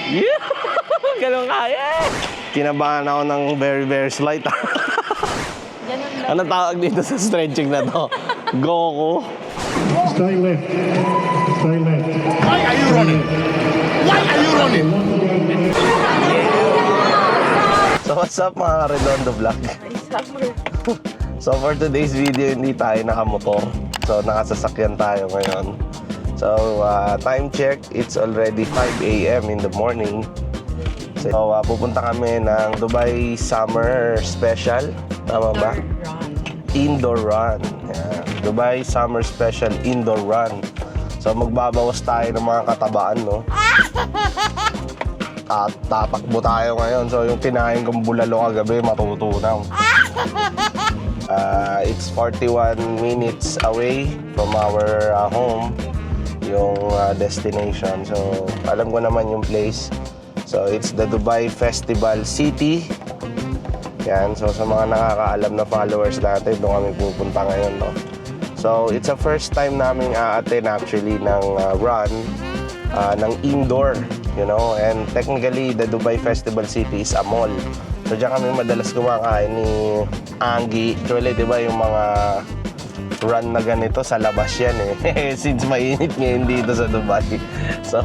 Yeah! Ganun kaya. Kinabahan ako ng very slight. Ano tawag dito sa stretching na to? Goku. Stay left. Stay left. Why are you running? Why are you running? So what's up mga Redondo Vlog? So for today's video, hindi tayo nakamotor. So nakasasakyan tayo ngayon. So time check, it's already 5 a.m. in the morning. So pupunta kami ng Dubai Summer Special. Tama ba? Indoor Run. Yeah. Dubai Summer Special Indoor Run. So magbabawas tayo ng mga katabaan, no? Tatakbo tayo ngayon. So yung kinain kong bulalo kagabi, matutunaw. It's 41 minutes away from our home, yung destination. So alam ko naman yung place. So it's the Dubai Festival City. Yan. So sa mga nakakaalam na followers natin, doon kami pupunta ngayon, no? So it's a first time namin a-attend actually ng run ng indoor, you know. And technically the Dubai Festival City is a mall. So diyan kami madalas kumakain ni Angie. Actually, di ba yung mga run na ganito sa labas yan eh. Since mainit ngayon dito sa Dubai. So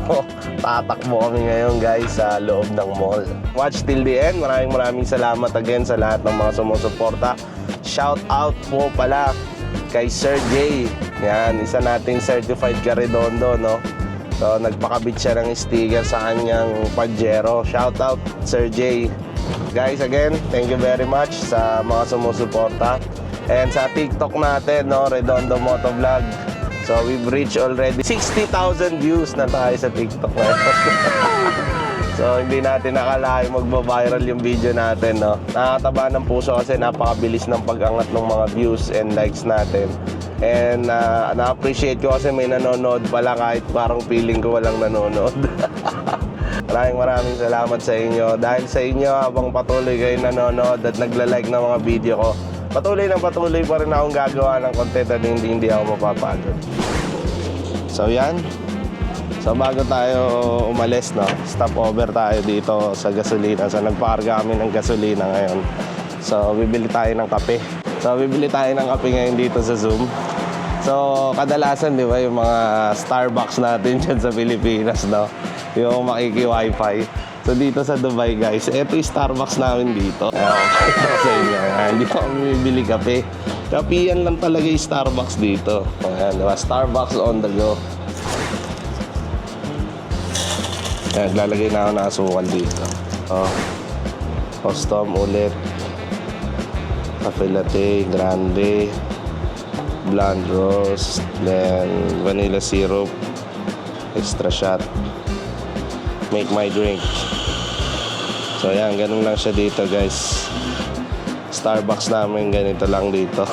tatakbo kami ngayon guys sa loob ng mall. Watch till the end. Maraming salamat again sa lahat ng mga sumusuporta. Shout out po pala kay Sir Jay. Yan, isa nating certified ka-redondo, no? So nagpakabit siya ng sticker sa kanyang Pajero. Shout out Sir Jay. Guys, again, thank you very much sa mga sumusuporta. And sa TikTok natin, no, Redondo Motovlog. So we've reached already 60,000 views na tayo sa TikTok ngayon. So hindi natin nakalain magba-viral yung video natin, no. Nakakataba ng puso kasi napakabilis ng pag-angat ng mga views and likes natin. And na-appreciate ko kasi may nanonood pala kahit parang feeling ko walang nanonood. Maraming salamat sa inyo. Dahil sa inyo, habang patuloy kayo nanonood at nagla-like ng mga video ko, patuloy pa rin akong gagawa ng content at hindi ako mapapagod. So yan. So bago tayo umalis, no, stop over tayo dito sa gasolina. So nagpakarga kami ng gasolina ngayon. So bibili tayo ng kape. So bibili tayo ng kape ngayon dito sa Zoom. So kadalasan, di ba, yung mga Starbucks natin dyan sa Pilipinas, no, yung makiki-wifi. So dito sa Dubai guys, eto yung Starbucks namin dito. Hindi pa kami bibili kape. Kapiyan lang talaga yung Starbucks dito. Ayan, diba? Starbucks on the go. Ayan, lalagay na ako ng asukal dito. Custom ulit. Cafe latte, grande, blonde roast, then vanilla syrup, extra shot. Make my drink. So yan, ganun lang siya dito guys. Starbucks namin ganito lang dito.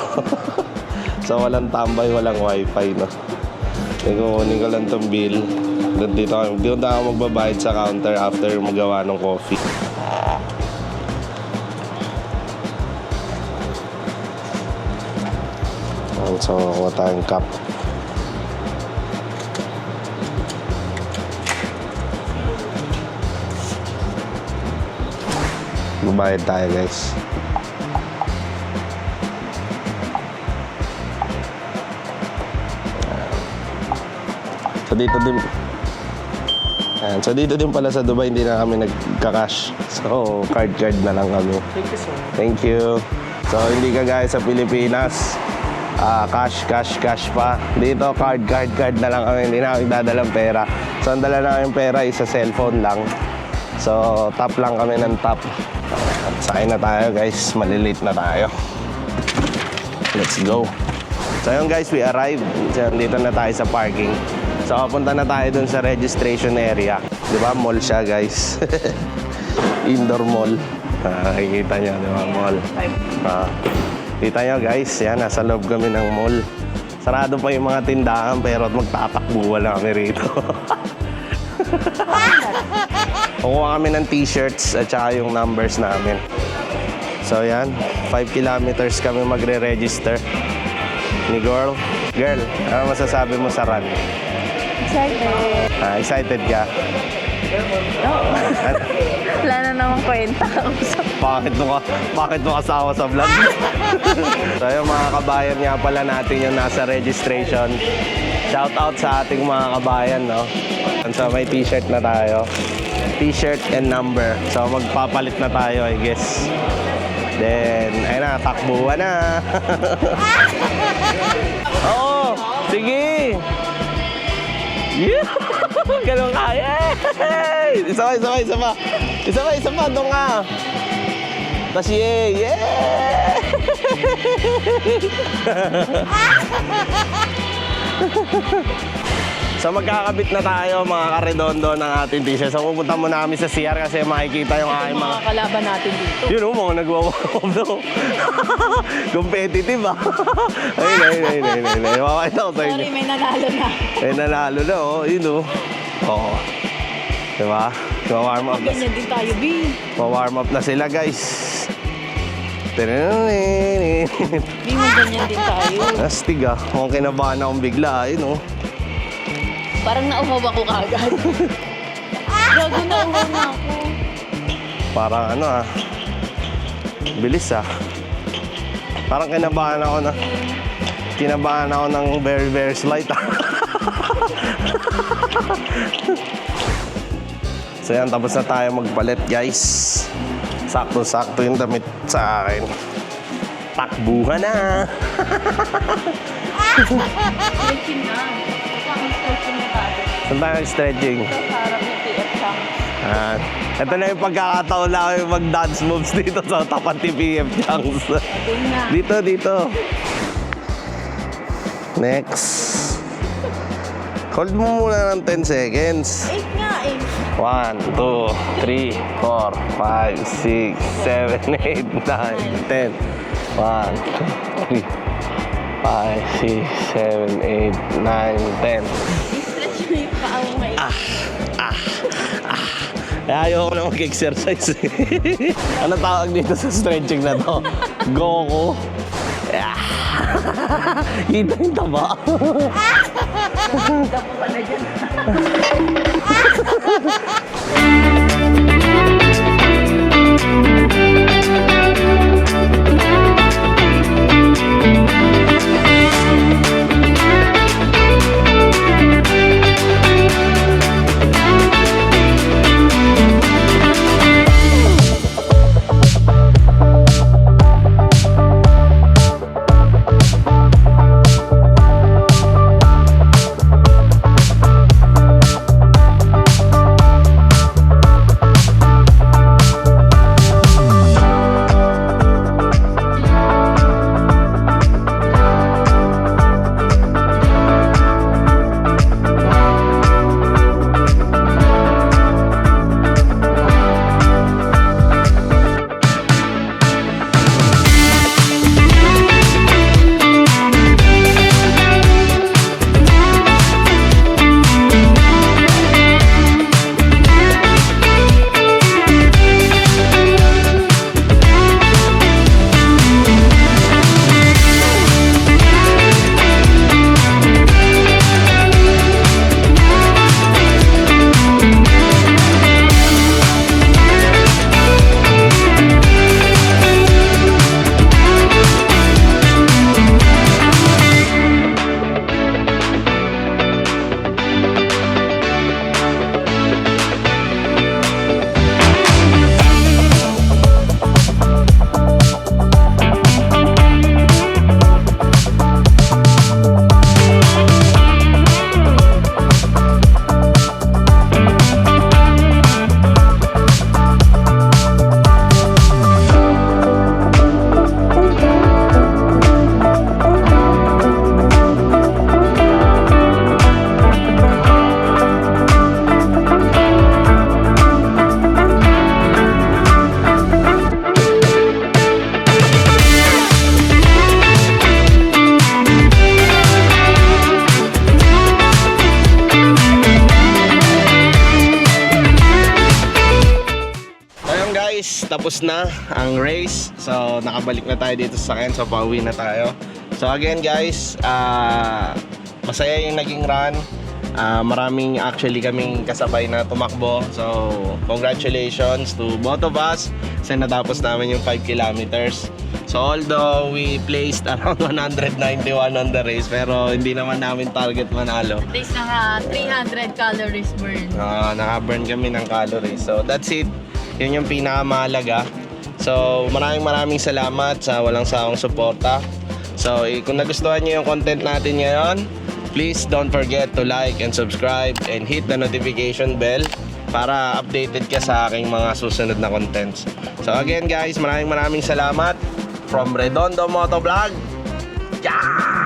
So walang tambay, walang wifi, no. Kukunin ko lang tong bill. Dito na ako magbabayad sa counter after magawa ng coffee. So kuha tayong cup. Babayad tayo guys. So dito din pala sa Dubai, hindi na kami nagka-cash. So card na lang kami. Thank you, sir. Thank you. So hindi ka guys sa Pilipinas, cash pa. Dito card na lang kami, hindi na kami dadalang pera. So ang dala namin pera is sa cellphone lang. So tap lang kami ng tap. Sakay na tayo guys, malilate na tayo. Let's go. So yun guys, we arrived. So, dito na tayo sa parking. So punta na tayo dun sa registration area. Diba, mall siya guys. Indoor mall. Nakikita nyo, diba, mall. Kita nyo guys, yan, nasa loob kami ng mall. Sarado pa yung mga tindahan pero magtatakbuhan na kami rito. Kukuha kami ng t-shirts at saka yung numbers namin. So yan, 5 kilometers kami magre-register. Ni girl, ano masasabi mo sa run? Excited. Excited ka? Oo. walang kwenta. Bakit mo kasama sa vlog? So yung mga kabayan nga pala natin yung nasa registration. Shout out sa ating mga kabayan, no? So may t-shirt na tayo. T-shirt and number. So magpapalit na tayo, I guess. Then, ayun na, takbuhan na. Oo, sige. Yeah! Ganun ka. Yay! Isa pa. Doon ka. Tapos yay! Yeah! So magkakabit na tayo mga karedondo ng ating t-shirt. So pupunta muna kami sa CR kasi makikita yung aking mga... kalaban natin dito. Yun o, mga nagwawarm no? Competitive ah. Ayun. Mapakita ko sa inyo. Sorry, may nanalo na. May nanalo na oh, yun o. Oo. Diba? Warm up na. Ganyan din tayo, B. Warm up na sila guys. B, mo ganyan din tayo. Astig ah. Mukhang kinabahan akong bigla. Ayun o. Parang nauhaw ako kagad. Gago, nauhaw na ako. Parang ano ah. Bilis ah. Parang kinabahan ako ng very very slight ah. So yan, tapos na tayo magpalit guys. Sakto-sakto yung damit sa akin. Takbuhan na. Stretching na. Stretching na tayo. Saan tayo stretching? Sa harap ng TF Chang. Ito na yung pagkakataon lang yung mag-dance moves dito sa tapat ni PF Changs. Dito. Next. Hold mo muna ng 10 seconds. 8 nga eh. 1, 2, 3, 4, 5, 6, 7, 8, 9, 10. 1, 2, 3, 5, 6, 7, 8, 9, 10. I-stretch mo yung paa mo ngayon. Ayaw ko na mag-exercise. Ano tawag dito sa stretching na to? Goku. Kita yung taba. Kita po pala dyan. tapos na ang race. So, nakabalik na tayo dito sa akin. So, pauwi na tayo. So, again guys, masaya yung naging run. Maraming actually kaming kasabay na tumakbo. So, congratulations to both of us kasi natapos namin yung 5 kilometers. So, although we placed around 191 on the race, pero hindi naman namin target manalo. At least naka 300 calories burn. Naka-burn kami ng calories. So, that's it. Yun yung pinakamahalaga. So, maraming salamat sa walang sawang suporta. So, kung nagustuhan nyo yung content natin ngayon, please don't forget to like and subscribe and hit the notification bell para updated ka sa aking mga susunod na contents. So again guys, maraming salamat from Redondo Motovlog. Yeah!